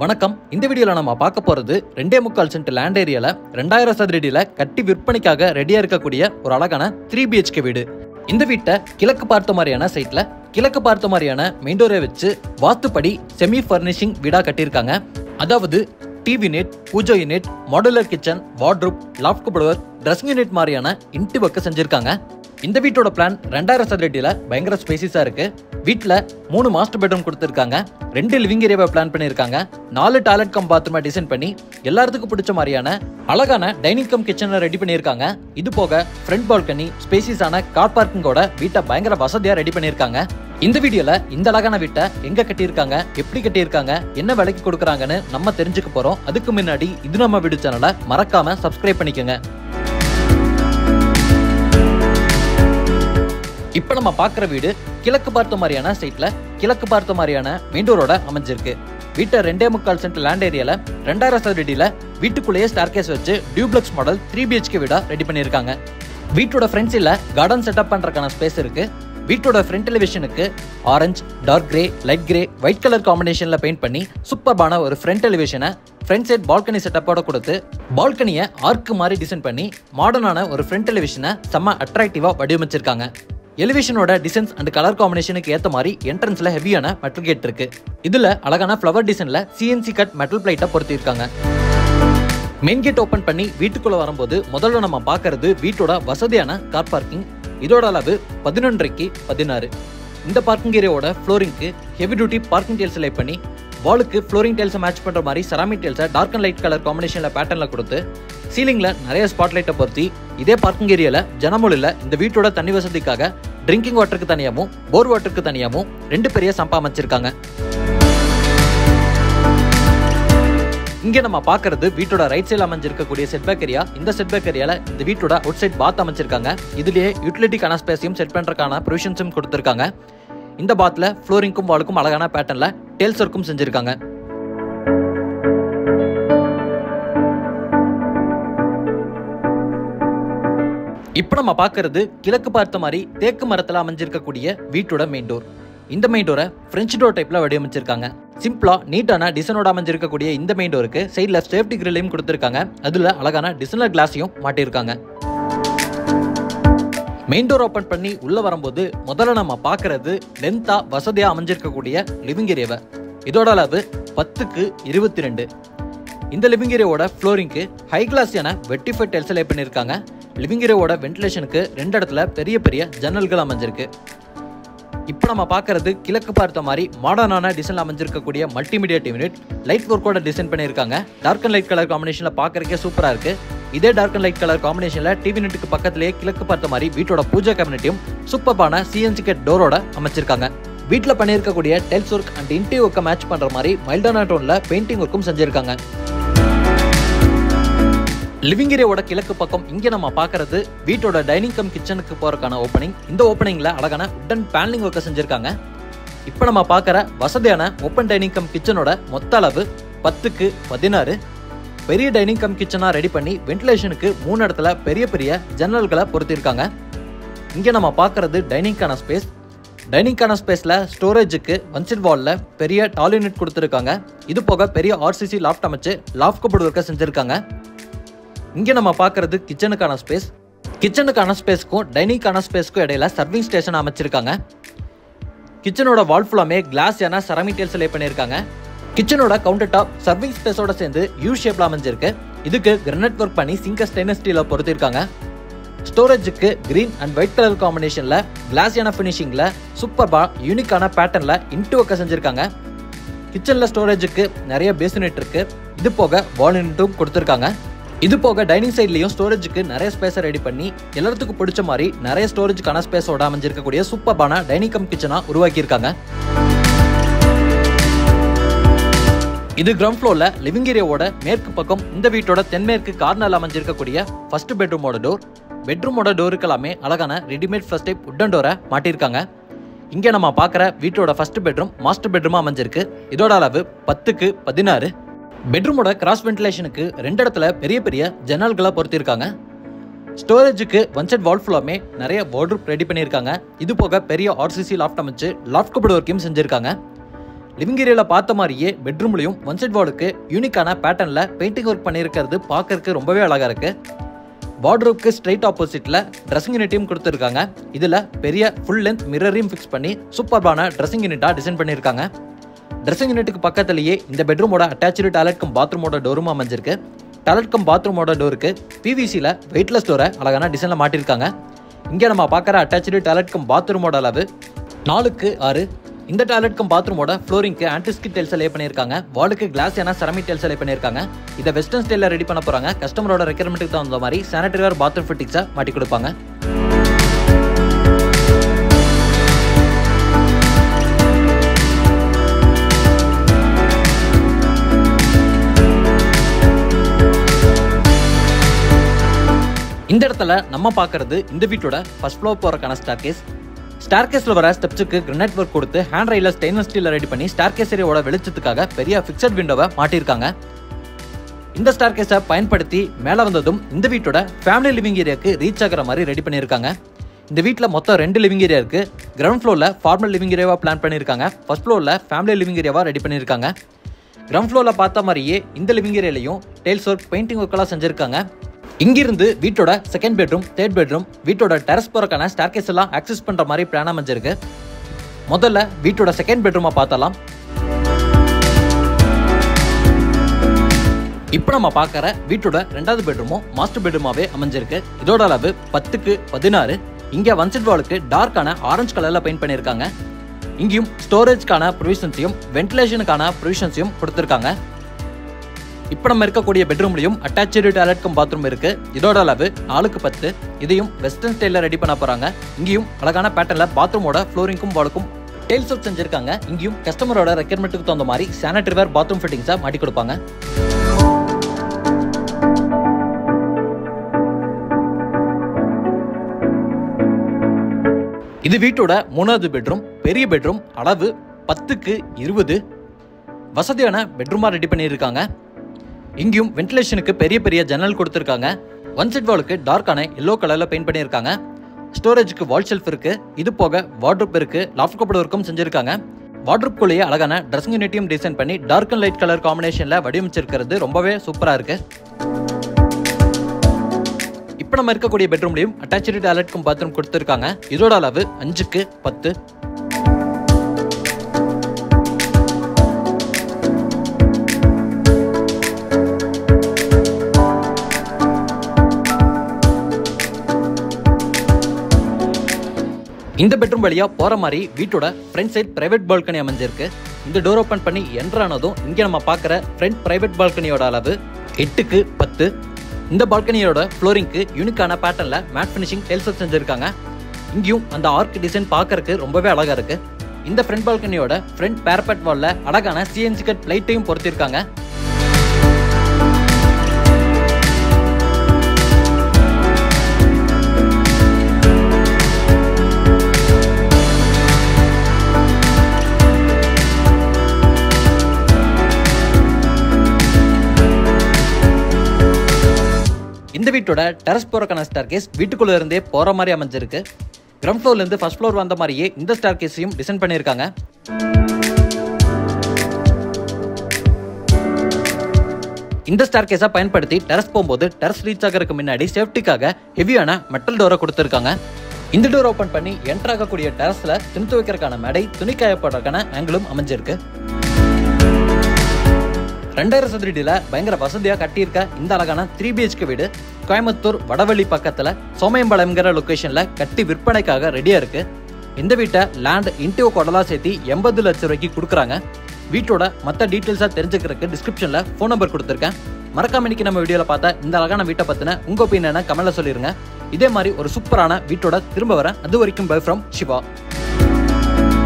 வணக்கம். இந்த வீடியோல நம்ம பார்க்க போறது 2.25 சென்ட் லேண்ட் ஏரியால 2000 சதுர அடியில கட்டி விற்பனைக்காக ரெடியா இருக்கக்கூடிய ஒரு அழகான 3 BHK வீடு. இந்த வீட்டை கிழக்கு பார்த்த மாதிரியான சைட்ல கிழக்கு பார்த்த மாதிரியான மெயின் டோரை வச்சு வாஸ்துப்படி செமி ஃபர்னிஷிங் வீடா கட்டியிருக்காங்க. அதாவது டிவி யூனிட், பூஜை unit, modular kitchen, wardrobe, loft cupboard, dressing unit மாதிரியான இன்டி ஒர்க் செஞ்சிருக்காங்க. இந்த வீட்டோட பிளான் 2000 சதுர அடியில பயங்கர ஸ்பேசிஸா இருக்கு. வீட்டில் 3 மாஸ்டர் பெட்ரூம் கொடுத்துருக்காங்க, 2 லிவிங் ஏரியாவை பிளான் பண்ணியிருக்காங்க, 4 டாய்லெட் கம் பாத்ரூமை டிசைன் பண்ணி எல்லாத்துக்கும் பிடிச்ச மாதிரியான அழகான டைனிங் கம் கிச்சனை ரெடி பண்ணியிருக்காங்க. இது போக ஃப்ரண்ட் பால்கனி, ஸ்பேசிஸான கார் பார்க்கிங்கோட வீட்டை பயங்கர வசதியாக ரெடி பண்ணியிருக்காங்க. இந்த வீடியோல இந்த அழகான வீட்டை எங்க கட்டியிருக்காங்க, எப்படி கட்டியிருக்காங்க, என்ன விலைக்கு கொடுக்குறாங்கன்னு நம்ம தெரிஞ்சுக்க போறோம். அதுக்கு முன்னாடி இது நம்ம வீடு சேனலை மறக்காம சப்ஸ்கிரைப் பண்ணிக்கோங்க. இப்ப நம்ம பாக்குற வீடு கிழக்கு பார்த்த மாதிரியான சைட்ல கிழக்கு பார்த்த மாதிரியான மெயின் டோரோட அமைஞ்சிருக்கு. வீட்டை 2.25 சென்ட் லேண்ட் ஏரியால 2000 சதுர அடியில வீட்டுக்குள்ளேயே ஸ்டார்கேஸ் வச்சு டியூப்ளெக்ஸ் மாடல் 3 BHK வீடா ரெடி பண்ணியிருக்காங்க. வீட்டோட ஃப்ரண்ட் சைட்ல கார்டன் செட்டப் பண்றதுக்கான ஸ்பேஸ் இருக்கு. வீட்டோட ஃப்ரண்ட் எலிவேஷனுக்கு orange, dark grey, light grey, white colour காம்பினேஷன்ல பெயிண்ட் பண்ணி சூப்பர்பான ஒரு ஃப்ரண்ட் எலிவேஷனை ஃப்ரண்ட் சைட் பால்கனி செட்டப்போட கொடுத்து பால்கனியை ஆர்க்கு மாதிரி டிசைன் பண்ணி மாடர்னான ஒரு ஃப்ரண்ட் எலிவேஷனை செம்ம அட்ராக்டிவா வடிவமைச்சிருக்காங்க. எலிவேஷனோட டிசைன்ஸ் அண்ட் கலர் காம்பினேஷனுக்கு ஏற்ற மாதிரி என்ட்ரன்ஸ்ல ஹெவியான மெட்டல் கேட் இருக்கு. இதுல அழகான ஃப்ளவர் டிசைன்ல CNC கட் மெட்டல் பிளேட்டை பொருத்திருக்காங்க. மெயின் கேட் ஓபன் பண்ணி வீட்டுக்குள்ள வரும்போது முதல்ல நம்ம பார்க்கறது வீட்டோட வசதியான கார் பார்க்கிங். இதோட அளவு 11.5 x 16. இந்த பார்க்கிங் ஏரியாவோட ஃப்ளோரிங்க்கு heavy duty parking tiles laid பண்ணி வாலுக்கு ஃப்ளோரிங் டைல்ஸை மேட்ச் பண்ற மாதிரி செராமிக் டைல்ஸை டார்க் அண்ட் லைட் கலர் காம்பினேஷன்ல பேட்டர்ன்ல கொடுத்து சீலிங்ல நிறைய ஸ்பாட் லைட்டை பொருத்தி இதே பார்க்கிங் ஏரியால ஜனமொழில இந்த வீட்டோட தண்ணி வசதிக்காக ட்ரிங்கிங் வாட்டருக்கு தனியாகவும் போர் வாட்டருக்கு தனியாகவும் 2 பெரிய சம்பா அமைச்சிருக்காங்க. இங்க நம்ம பாக்குறது வீட்டோட ரைட் சைடுல அமைஞ்சிருக்கக்கூடிய செட்பேக் ஏரியா. இந்த செட்பேக் ஏரியால இந்த வீட்டோட அவுட் சைட் பாத் அமைச்சிருக்காங்க. இதுலயே யூட்டிலிட்டிக்கான ஸ்பேஸையும் செட் பண்றதுக்கான ப்ரொவிஷன்ஸும் கொடுத்திருக்காங்க. இந்த பாத்ல ஃப்ளோரிங்க்கும் வாலுக்கும் அழகான பேட்டர்ன்ல டேல்ஸ் ஒர்க்கும் செஞ்சிருக்காங்க. இப்போ நம்ம பார்க்கறது கிழக்கு பார்த்த மாதிரி தேக்கு மரத்தில் அமைஞ்சிருக்கக்கூடிய வீட்டோட மெயின் டோர். இந்த மெயின் டோரை பிரெஞ்சு டோர் டைப்ல வடிவமைச்சிருக்காங்க. சிம்பிளா நீட்டான டிசைனோட அமைஞ்சிருக்கக்கூடிய இந்த மெயின் டோருக்கு சைட்ல சேஃப்டி கிரில்லையும் கொடுத்திருக்காங்க. அதுல அழகான டிசைனர் கிளாஸையும் மாட்டியிருக்காங்க. மெயின் டோர் ஓபன் பண்ணி உள்ள வரும்போது முதல்ல நம்ம பார்க்கறது லென்த்தா வசதியா அமைஞ்சிருக்கக்கூடிய லிவிங் ஏரியாவை. இதோட அளவு 10 x 22. இந்த லிவிங் ஏரியாவோட ஃப்ளோரிங்க்கு ஹை கிளாஸியான வெட்டிஃபைட் டைல்ஸ் லே பண்ணியிருக்காங்க. லிவிங் ஏரியாவோட வென்டிலேஷனுக்கு 2 இடத்துல பெரிய பெரிய ஜன்னல்கள் அமைஞ்சிருக்கு. இப்போ நம்ம பார்க்கறது கிழக்கு பார்த்த மாதிரி மாடர்னான டிசைன் அமைஞ்சிருக்கக்கூடிய மல்டிமீடியா டிவி யூனிட். லைட் ஒர்க்கோட டிசைன் பண்ணியிருக்காங்க. டார்க் அண்ட் லைட் கலர் காம்பினேஷன்ல பார்க்கறதுக்கே சூப்பரா இருக்கு. இதே டார்க் அண்ட் லைட் கலர் காம்பினேஷன்ல டிவி யூனிட்டுக்கு பக்கத்திலேயே கிழக்கு பார்த்த மாதிரி வீட்டோட பூஜை கேபினட்டையும் சூப்பர்பான CNC கட் டோரோட அமைச்சிருக்காங்க. வீட்டில் பண்ணியிருக்கக்கூடிய டைல்ஸ் ஒர்க் அண்ட் இன்டி ஒர்க்கை மேட்ச் பண்ற மாதிரி மைல்டான டோன்ல பெயிண்டிங் ஒர்க்கும் செஞ்சிருக்காங்க. லிவிங் ஏரியாவோட கிழக்கு பக்கம் இங்க நம்ம பார்க்கறது வீட்டோட டைனிங் கம் கிச்சனுக்கு போறதுக்கான ஓப்பனிங். இந்த ஓப்பனிங்ல அழகான உட்டன் பேனலிங் ஒர்க்கை செஞ்சிருக்காங்க. இப்போ நம்ம பார்க்குற வசதியான ஓப்பன் டைனிங் கம் கிச்சனோட மொத்த அளவு 10 x 16. பெரிய டைனிங் கம் கிச்சனா ரெடி பண்ணி வென்டிலேஷனுக்கு 3 இடத்துல பெரிய பெரிய ஜன்னல்களை பொருத்திருக்காங்க. இங்க நம்ம பார்க்கறது டைனிங்கான ஸ்பேஸ். டைனிங்கான ஸ்பேஸ்ல ஸ்டோரேஜுக்கு ஒன் சைட் வால்ல பெரிய டால் யூனிட் கொடுத்துருக்காங்க. இது போக பெரிய RCC லாஃப்ட் அமைச்சு லாஃப்ட் கபோர்ட் ஒர்க்கை செஞ்சிருக்காங்க. இங்க நம்ம பார்க்கறது கிச்சனுக்கான ஸ்பேஸ். கிச்சனுக்கான ஸ்பேஸ்க்கும் டைனிங்கான ஸ்பேஸ்க்கும் இடையில சர்விங் ஸ்டேஷன் அமைச்சிருக்காங்க. கிச்சனோட வால் ஃபுல்லாமே கிளாஸியான செராமிக் டைல்ஸ் லே பண்ணியிருக்காங்க. கிச்சனோட கவுண்டர் டாப் சர்விங் ஸ்பேஸோட சேர்ந்து யூ ஷேப்ல அமைஞ்சிருக்கு. இதுக்கு கிரானைட் ஒர்க் பண்ணி சிங்க ஸ்டெயின்லெஸ் ஸ்டீல பொருத்திருக்காங்க. ஸ்டோரேஜுக்கு கிரீன் அண்ட் ஒயிட் கலர் காம்பினேஷன்ல கிளாஸியான ஃபினிஷிங்ல சூப்பர்பா யூனிக்கான பேட்டர்ன்ல இன்டு ஒர்க்க செஞ்சிருக்காங்க. கிச்சன்ல ஸ்டோரேஜுக்கு நிறைய பேசினெட் இருக்கு. இது போக வால் யூனிட்டும் கொடுத்திருக்காங்க. இது போக டைனிங் சைட்லயும் ஸ்டோரேஜுக்கு நிறைய ஸ்பேஸை ரெடி பண்ணி எல்லாத்துக்கும் பிடிச்ச மாதிரி நிறைய ஸ்டோரேஜுக்கான ஸ்பேஸோட அமைஞ்சிருக்கக்கூடிய சூப்பர்பான டைனிங் கம் கிச்சனா உருவாக்கியிருக்காங்க. இது கிரவுண்ட் ஃப்ளோர்ல லிவிங் ஏரியாவோட மேற்கு பக்கம் இந்த வீட்டோட தென்மேற்கு கார்னர்ல அமைஞ்சிருக்கக்கூடிய ஃபர்ஸ்ட் பெட்ரூமோட டோர். பெட்ரூமோட டோருக்கு எல்லாமே அழகான ரெடிமேட் ஃபர்ஸ்ட் டைப் உட்டன் டோரை மாட்டியிருக்காங்க. இங்க நம்ம பார்க்குற வீட்டோட ஃபர்ஸ்ட் பெட்ரூம் மாஸ்டர் பெட்ரூமா அமைஞ்சிருக்கு. இதோட அளவு 10 x 16. பெட்ரூமோட கிராஸ் வென்டிலேஷனுக்கு 2 இடத்துல பெரிய பெரிய ஜன்னல்களை பொருத்திருக்காங்க. ஸ்டோரேஜுக்கு ஒன் சைட் வால் ஃபுல்லாமே நிறைய வார்ட்ரூப் ரெடி பண்ணியிருக்காங்க. இது போக பெரிய RCC லாஃப்ட் அமைச்சு லாஃப்ட் கபோர்ட் ஒர்க்கையும் செஞ்சிருக்காங்க. லிவிங் ஏரியால பார்த்த மாதிரியே பெட்ரூம்லயும் ஒன் சைட் வாலுக்கு யூனிக்கான பேட்டர்ன்ல பெயிண்டிங் ஒர்க் பண்ணியிருக்கிறது பார்க்கறதுக்கு ரொம்பவே அழகா இருக்கு. வார்ட்ரோப்க்கு ஸ்ட்ரைட் ஆப்போசிட்ல ட்ரெஸ்ஸிங் யூனிட்டையும் கொடுத்துருக்காங்க. இதுல பெரிய ஃபுல் லென்த் மிரரையும் ஃபிக்ஸ் பண்ணி சூப்பர்பான ட்ரெஸ்ஸிங் யூனிட்டா டிசைன் பண்ணியிருக்காங்க. ட்ரெஸ்ஸிங் யூனிட்டுக்கு பக்கத்திலேயே இந்த பெட்ரூமோட அட்டாச்சு டாய்லெட் கம் பாத்ரூமோட டோரும் அமைஞ்சிருக்கு. டாய்லெட் கம் பாத்ரூமோட டோருக்கு பிவிசியில் வெயிட்லெஸ் டோரை அழகான டிசைனில் மாட்டிருக்காங்க. இங்கே நம்ம பார்க்குற அட்டாச்சு டாய்லெட் கம் பாத்ரூமோட அளவு 4x6. இந்த டாய்லெட் கம் பாத்ரூமோட ஃப்ளோரிங்க்கு ஆன்டிஸ்கிட் டைல்ஸ் லே பண்ணியிருக்காங்க. வாலுக்கு கிளாஸ் ஏன்னா செராமிக் டைல்ஸ் லே பண்ணியிருக்காங்க. இதை வெஸ்டர்ன் ஸ்டைலில் ரெடி பண்ண போகிறாங்க. கஸ்டமரோட ரெக்யர்மெண்ட்டுக்கு தகுந்த மாதிரி சானிட்டரி வேர் பாத்ரூம் ஃபிட்டிங்ஸை மாட்டி கொடுப்பாங்க. இந்த இடத்துல நம்ம பார்க்கறது இந்த வீட்டோட ஃபர்ஸ்ட் ஃப்ளோர் போறதுக்கான ஸ்டேர்கேஸ். ஸ்டேர்கேஸ்ல வர ஸ்டெப்ஸுக்கு கிரானைட் ஒர்க் கொடுத்து ஹேண்ட் ரெயில ஸ்டெயின்லெஸ் ஸ்டீல் ரெடி பண்ணி ஸ்டேர்கேஸ் ஏரியாவோட வெளிச்சத்துக்காக பெரிய ஃபிக்ஸட் விண்டோவை மாட்டியிருக்காங்க. இந்த ஸ்டேர்கேஸை பயன்படுத்தி மேலே வந்ததும் இந்த வீட்டோட ஃபேமிலி லிவிங் ஏரியாவுக்கு ரீச் ஆகிற மாதிரி ரெடி பண்ணியிருக்காங்க. இந்த வீட்டில் மொத்தம் 2 லிவிங் ஏரியா இருக்கு. கிரவுண்ட் ஃப்ளோர்ல ஃபார்மல் லிவிங் ஏரியாவா பிளான் பண்ணியிருக்காங்க. ஃபர்ஸ்ட் ஃப்ளோர்ல ஃபேமிலி லிவிங் ஏரியாவா ரெடி பண்ணியிருக்காங்க. கிரவுண்ட் ஃப்ளோர்ல பார்த்த மாதிரியே இந்த லிவிங் ஏரியாலையும் டைல்ஸ் ஒர்க் பெயிண்டிங் ஒர்க் எல்லாம் செஞ்சிருக்காங்க. இங்கிருந்து வீட்டோட செகண்ட் பெட்ரூம், தேர்ட் பெட்ரூம், வீட்டோட டெரஸ் போறக்கான ஸ்டேர்கேஸ் எல்லாம் ஆக்சஸ் பண்ற மாதிரி பிளான் அமைஞ்சிருக்கு. முதல்ல வீட்டோட செகண்ட் பெட்ரூமை பார்த்தலாம். இப்போ நம்ம பார்க்குற வீட்டோட 2வது பெட்ரூமும் மாஸ்டர் பெட்ரூமாவே அமைஞ்சிருக்கு. இதோட அளவு 10x16. இங்கே ஒன் சைட் வாலுக்கு டார்க்கான ஆரஞ்சு கலர்ல பெயிண்ட் பண்ணியிருக்காங்க. இங்கேயும் ஸ்டோரேஜ்க்கான ப்ரொவிஷன்ஸையும் வென்டிலேஷனுக்கான ப்ரொவிஷன்ஸையும் கொடுத்துருக்காங்க. இப்போ நம்ம இருக்கக்கூடிய பெட்ரூம்லையும் அட்டாச்சு டாய்லெட் கம் பாத்ரூம் இருக்கு. இதோட அளவு 4x10. இதையும் வெஸ்டர்ன் ஸ்டைலில் ரெடி பண்ண போறாங்க. இங்கேயும் அழகான பேட்டர்ல பாத்ரூமோட ஃப்ளோரிங்கும் வாலுக்கும் டைல்ஸ் ஒர்க் செஞ்சிருக்காங்க. இங்கேயும் கஸ்டமரோட ரெக்யர்மெண்ட்டுக்கு தகுந்த மாதிரி சானிட்டரி வேர் பாத்ரூம் ஃபிட்டிங்ஸை மாட்டி கொடுப்பாங்க. இது வீட்டோட 3வது பெட்ரூம், பெரிய பெட்ரூம், அளவு 10x20. வசதியான பெட்ரூமா ரெடி பண்ணியிருக்காங்க. இங்கேயும் வென்டிலேஷனுக்கு பெரிய பெரிய ஜன்னல் கொடுத்துருக்காங்க. ஒன் சைட் வாலுக்கு டார்க்கான எல்லோ கலர்ல பெயிண்ட் பண்ணியிருக்காங்க. ஸ்டோரேஜுக்கு வால் ஷெல்ஃப் இருக்கு. இது போக வார்ட்ரோப் இருக்கு. லாஃப்ட் கபோர்ட் ஒர்க்கும் செஞ்சிருக்காங்க. வார்ட்ரோப்குள்ளேயே அழகான ட்ரெஸ்ஸிங் யூனிட்டையும் டிசைன் பண்ணி டார்க் அண்ட் லைட் கலர் காம்பினேஷன்ல வடிவமைச்சிருக்கிறது ரொம்பவே சூப்பரா இருக்கு. இப்போ நம்ம இருக்கக்கூடிய பெட்ரூம்லையும் அட்டாச்சு டாய்லெட் கம் பாத்ரூம் கொடுத்துருக்காங்க. இதோட அளவு 5x10. இந்த பெட்ரூம் வழியா போற மாதிரி வீட்டோட ஃப்ரண்ட் சைட் பிரைவேட் பால்கனி அமைஞ்சிருக்கு. இந்த டோர் ஓபன் பண்ணி என்டர் ஆனதும் இங்க நம்ம பார்க்குற ஃப்ரண்ட் பிரைவேட் பால்கனியோட அளவு 8x10. இந்த பால்கனியோட ஃப்ளோரிங்க்கு யூனிக்கான பேட்டர்ன்ல மேட் ஃபினிஷிங் டைல்ஸ் ஒர்க் செஞ்சிருக்காங்க. இங்கேயும் அந்த ஆர்க் டிசைன் பார்க்கறதுக்கு ரொம்பவே அழகா இருக்கு. இந்த ஃப்ரண்ட் பால்கனியோட ஃப்ரண்ட் பேரபெட் வால்ல அழகான சிஎன்சி கட் லைட்டையும் பொருத்திருக்காங்க. இந்த வீட்டோட டெரஸ் போறக்கான ஸ்டேர்கேஸ் வீட்டுக்குள்ள இருந்தே போற மாதிரி அமைஞ்சிருக்கு. கிரவுண்ட் ஃப்ளோர்ல இருந்து ஃபர்ஸ்ட் ஃப்ளோர் வந்த மாதிரியே இந்த ஸ்டேர்கேஸையும் டிசைன் பண்ணியிருக்காங்க. இந்த ஸ்டேர்கேஸை பயன்படுத்தி டெரஸ் போகும்போது டெரஸ் ரீச் ஆகிறதுக்கு முன்னாடி சேஃப்டிக்காக ஹெவியான மெட்டல் டோரை கொடுத்துருக்காங்க. இந்த டோர் ஓபன் பண்ணி என்டர் ஆகக்கூடிய டெரஸ்ல துணி துவைக்கிறதுக்கான மேடை, துணி காயப்படுறதுக்கான ஆங்கிளும் அமைஞ்சிருக்கு. 2000 சதுரடியில பயங்கர வசதியா கட்டியிருக்க இந்த அழகான 3BHK வீடு கோயம்புத்தூர் வடவள்ளி பக்கத்துல சோமயம்பாளையம்ங்கிற லொகேஷன்ல கட்டி விற்பனைக்காக ரெடியா இருக்கு. இந்த வீட்டை லேண்ட் இன்டியோ கொடலா சேர்த்து 80 லட்சம் ரூபாய்க்கு கொடுக்குறாங்க. வீட்டோட மற்ற டீட்டெயில்ஸா தெரிஞ்சுக்கிறதுக்கு டிஸ்கிரிப்ஷன்ல ஃபோன் நம்பர் கொடுத்துருக்கேன். மறக்காம இன்னைக்கு நம்ம வீடியோல பார்த்தா இந்த அழகான வீட்டை பத்தின உங்க ஒப்பீனியனை கமெண்ட்ல சொல்லிருங்க. இதே மாதிரி ஒரு சூப்பரான வீட்டோட திரும்ப வரேன். அது வரைக்கும் பை ஃப்ரம் சிவா.